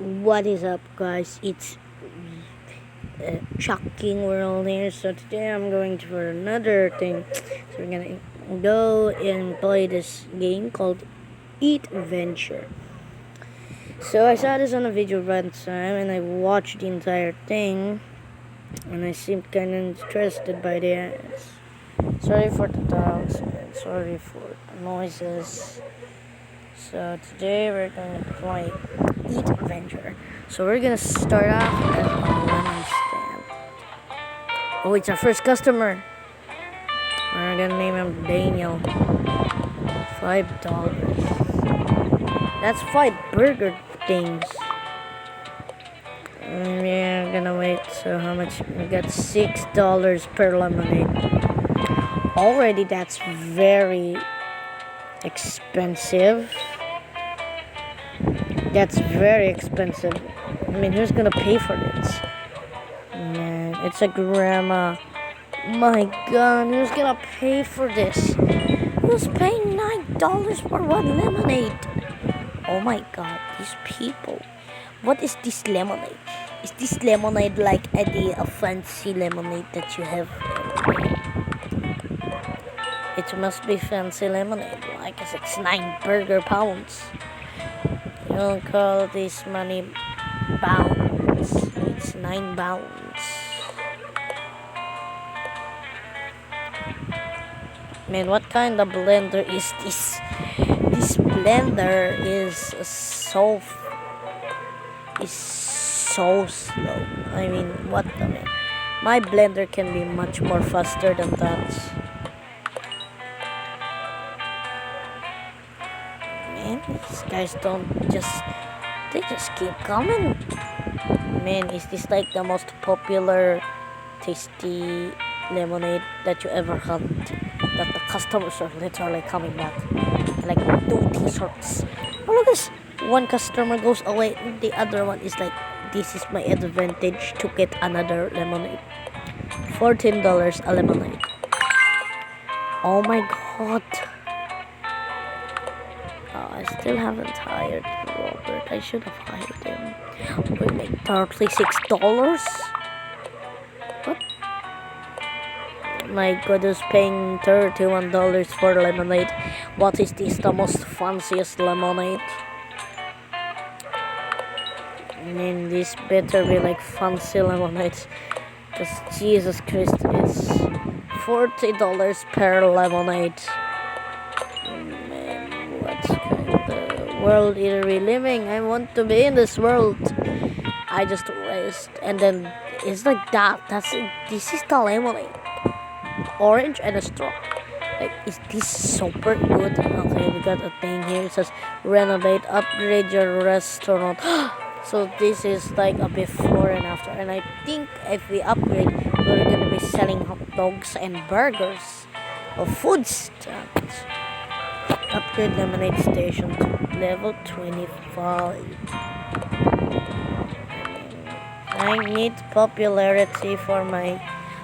What is up, guys? It's Chucking World here. So today I'm going to for another thing. So we're gonna go and play this game called Eat Venture. So I saw this on a video one time and I watched the entire thing, and I seemed kind of interested by the ads. Sorry for the dogs and sorry for the noises. So today we're going to play Eat Venture. So we're gonna start off at a lemon stand. Oh, it's our first customer. We're gonna name him Daniel. $5. That's 5 burger things. We're gonna wait. So how much? We got $6 per lemonade. Already, that's very expensive. That's very expensive. I mean, who's gonna pay for this? Man, it's a grandma. My God, who's gonna pay for this? Who's paying $9 for one lemonade? Oh my God, these people. What is this lemonade? Is this lemonade like a fancy lemonade that you have? It must be fancy lemonade. I guess it's 9 burger pounds. You don't call this money pounds. It's 9 pounds. Man, what kind of blender is this? This blender is so slow. I mean, what the man? My blender can be much more faster than that. Man, these guys they just keep coming. Man, is this like the most popular tasty lemonade that you ever had? That the customers are literally coming back. Like 2 t-shirts. Oh, look at this. One customer goes away, the other one is like, this is my advantage to get another lemonade. $14 a lemonade. Oh my God. I still haven't hired Robert. I should have hired him. We make $36. What? My God, who's paying $31 for lemonade? What is this? The most fanciest lemonade? I mean, this better be like fancy lemonade. Because Jesus Christ, it's $40 per lemonade. Man, what kind of world are we living? I want to be in this world. I just rest, and then it's like that. This is the lemonade. Orange and a straw. Like, is this super good? Okay, we got a thing here. It says renovate, upgrade your restaurant. So this is like a before and after. And I think if we upgrade, we're gonna be selling hot dogs and burgers or food stamps. Upgrade lemonade station to level 25. I need popularity for my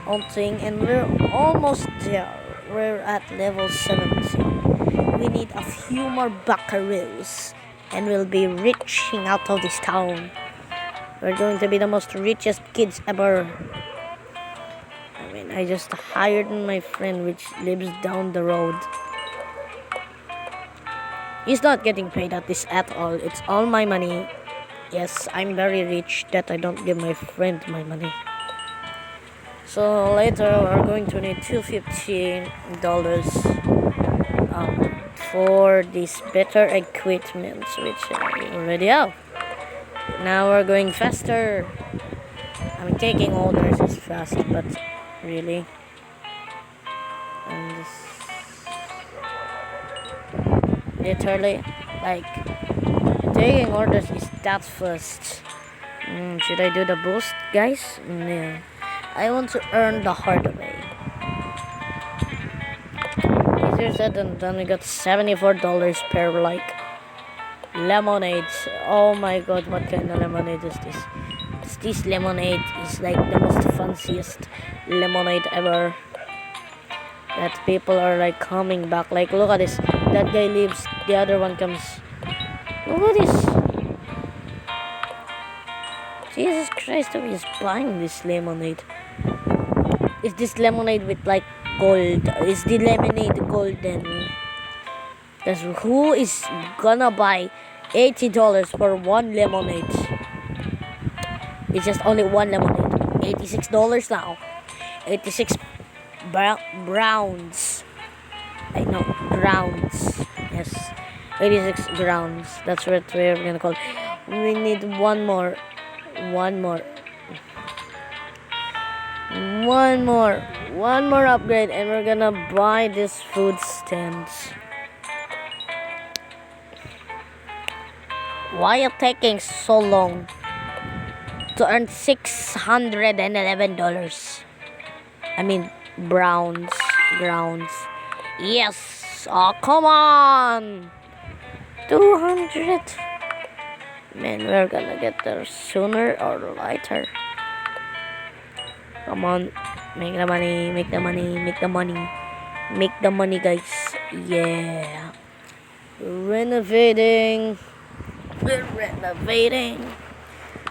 own thing, and we're almost there. We're at level 17. We need a few more buckaroos, and we'll be reaching out of this town. We're going to be the most richest kids ever. I mean, I just hired my friend which lives down the road. He's not getting paid at this at all. It's all my money. Yes, I'm very rich that I don't give my friend my money. So later we're going to need $250 for this better equipment, which I already have. Now we're going faster. I mean, taking orders is fast, but really, and literally, like, taking orders is that fast. Should I do the boost, guys? No. I want to earn the hard way. Easier said than done. We got $74 per like lemonades. Oh my God, what kind of lemonade is this? This lemonade is like the most fanciest lemonade ever. That people are like coming back. Like, look at this. That guy leaves, the other one comes. Look at this. Jesus Christ, who is buying this lemonade? Is this lemonade with like gold? Is the lemonade golden? Because who is gonna buy $80 for one lemonade? It's just only one lemonade. $86 now. 86 browns. I know, grounds. Yes. 86 grounds. That's what we're gonna call it. We need one more. One more. One more upgrade, and we're gonna buy this food stands. Why are you taking so long to earn $611? I mean, grounds. Yes. Oh, come on. 200. Man, we're gonna get there sooner or later. Come on. Make the money, guys. Yeah. Renovating. We're renovating.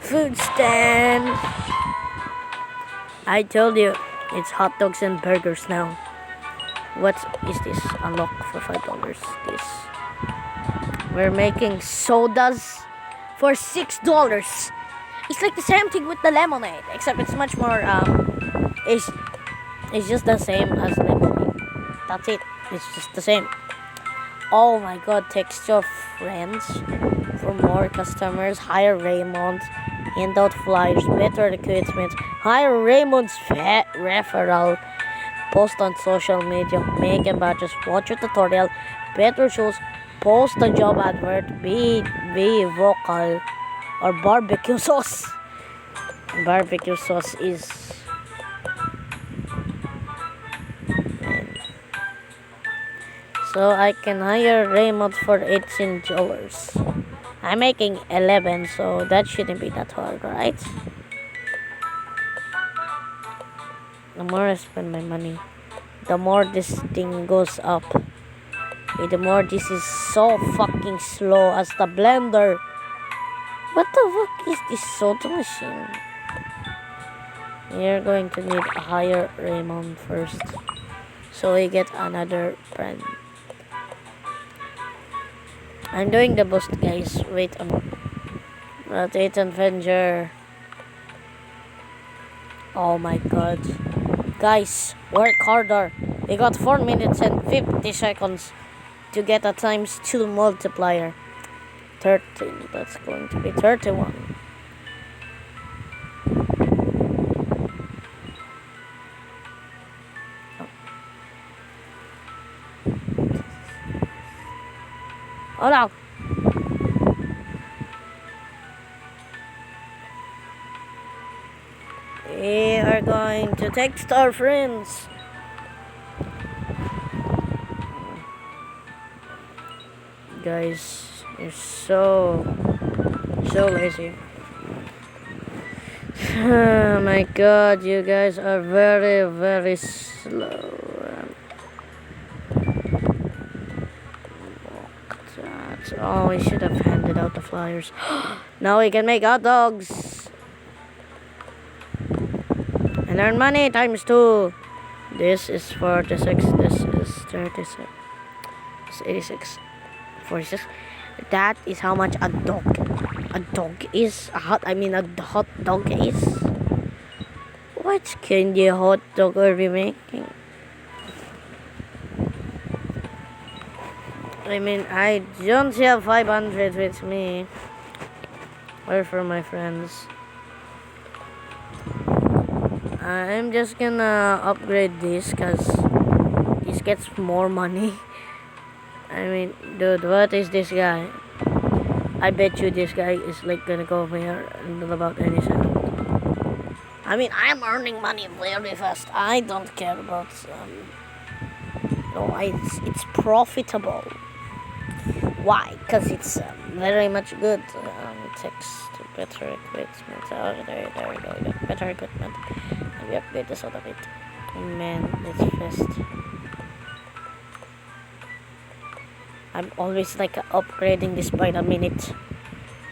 Food stand. I told you, it's hot dogs and burgers now. What is this? Unlock for $5. This. We're making sodas for $6. It's like the same thing with the lemonade, except it's much more. It's just the same as lemonade. That's it. It's just the same. Oh my God! Text your friends for more customers. Hire Raymond. Hand out flyers. Better equipment. Hire Raymond's referral. Post on social media. Make and badges. Watch your tutorial. Better shows. Post a job advert. Be vocal. Or barbecue sauce. Barbecue sauce is. So I can hire Raymond for $18. I'm making 11, so that shouldn't be that hard, right? The more I spend my money, the more this thing goes up. The more this is so fucking slow as the blender. What the fuck is this soda machine? We're going to need a higher Raymond first, so we get another friend. I'm doing the boost, guys. Wait a minute. Rotate and Avenger. Oh my God. Guys, work harder. We got 4 minutes and 50 seconds to get a ×2 multiplier. 13. That's going to be 31. Oh no. We are going to text our friends. Guys, you're so lazy. Oh my God, you guys are very slow. Oh, we should have handed out the flyers. Now we can make hot dogs and earn money ×2. This is 46. This is 36. It's 86. 46. That is how much a dog is. A hot dog is. What kind of hot dog are we making? I mean, I don't have 500 with me. Or for my friends. I'm just gonna upgrade this because this gets more money. I mean, dude, what is this guy? I bet you this guy is like gonna go over here in about any second. I mean, I'm earning money very fast. I don't care about no, it's profitable. Why? Because it's very much good. Text better equipment. Oh, there we go. Better equipment. And we upgrade this out of it. Man, it's fast. I'm always like upgrading this by the minute.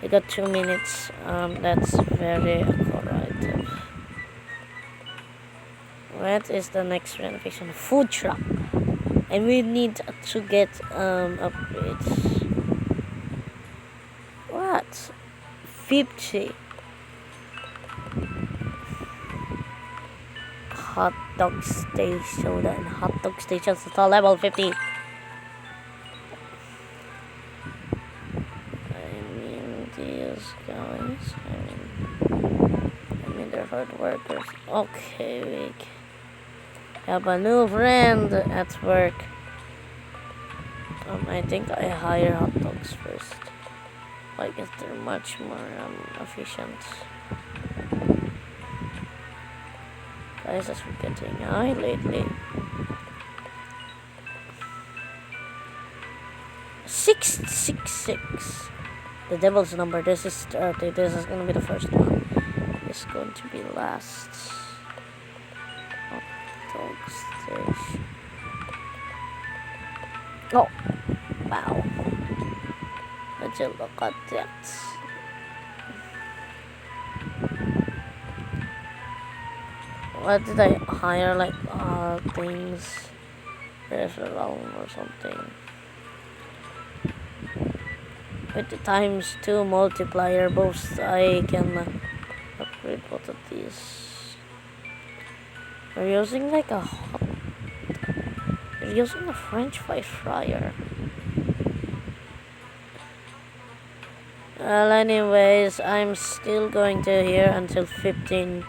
We got 2 minutes. That's very alright. What is the next renovation? Food truck. And we need to get upgrades. What? 50. Hot dog station, soda and hot dog stations at level 50. These guys, I mean they're hard workers. Okay, we have a new friend at work. I think I hire hot dogs first. I guess they're much more efficient. Prices are getting high lately. 666. The devil's number. This is 30. This is gonna be the first one. This is going to be last. Hot dog station. Oh, wow. Would you look at that? What did I hire? Like things, referral or something. With the ×2 multiplier boost, I can upgrade both of these. We're using like a hot. We're using a French fry fryer. Well, anyways, I'm still going to here until 15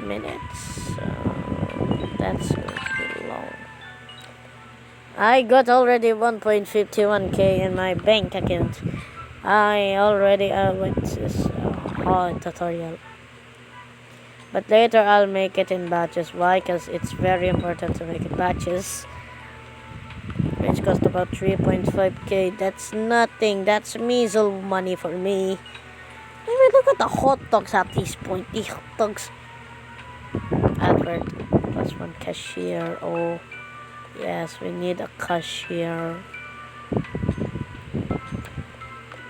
minutes. So that's going to be long. I got already 1.51k in my bank account. I already went this whole tutorial. But later I'll make it in batches. Why? Because it's very important to make it batches. Which cost about 3.5k. That's nothing. That's measly money for me. I mean, look at the hot dogs at this point. The hot dogs. Advert. +1 cashier. Oh, yes, we need a cashier.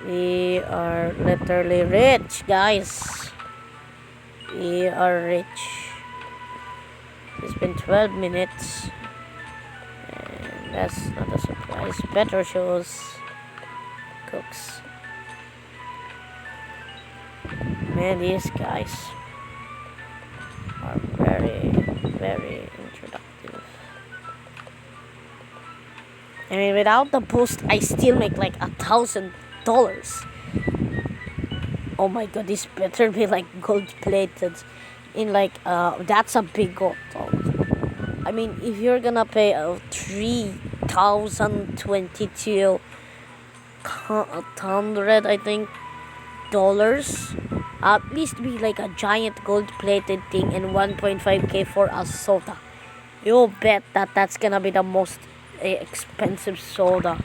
We are literally rich, guys. We are rich. It's been 12 minutes. And that's not a surprise. Better shows. Cooks. Man, these guys are very, very introductive. I mean, without the boost, I still make like $1,000. Oh my god, this better be like gold plated. In like, that's a big gold. I mean, if you're gonna pay 3,022 $100, I think, dollars, at least be like a giant gold plated thing and 1.5k for a soda. You bet that that's gonna be the most expensive soda.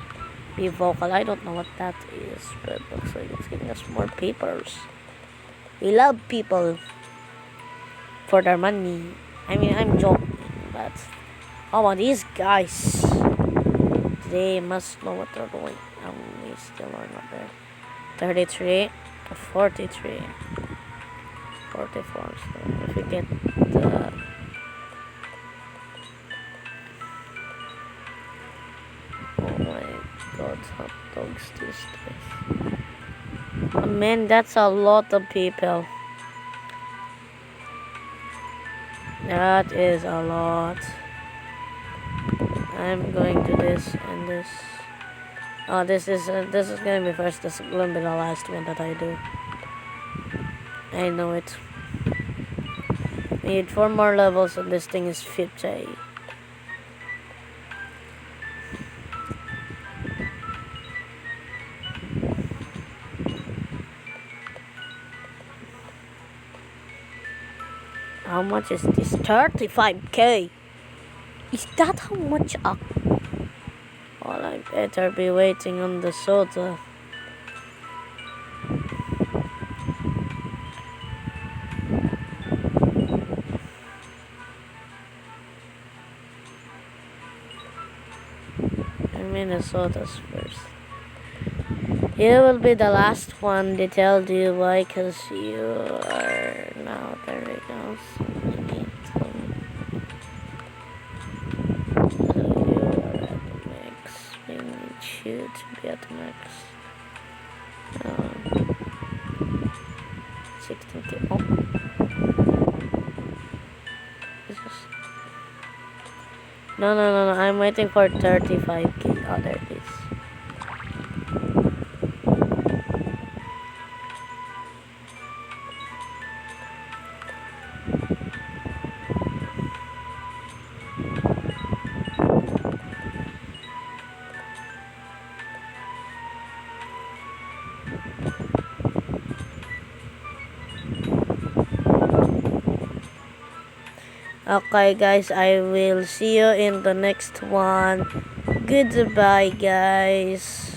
Be vocal. I don't know what that is, but looks like it's giving us more papers. We love people for their money. I mean, I'm joking, but how about these guys? They must know what they're doing. We still are not there. 33, 43, 44. So if we get the God, hot dogs these days. Oh, man, that's a lot of people. That is a lot. I'm going to this and this. Oh, this is gonna be first. This is gonna be the last one that I do. I know it. We need 4 more levels, and this thing is 50. How much is this? 35k. Is that how much? Well, I better be waiting on the soda. I mean the sodas first. You will be the last one to tell you why, because you are now, there we go. So we need so you are at the max. We need you to be at the max. 16K. Oh. No. I'm waiting for 35K. Oh, there it is. Okay, guys, I will see you in the next one. Goodbye, guys.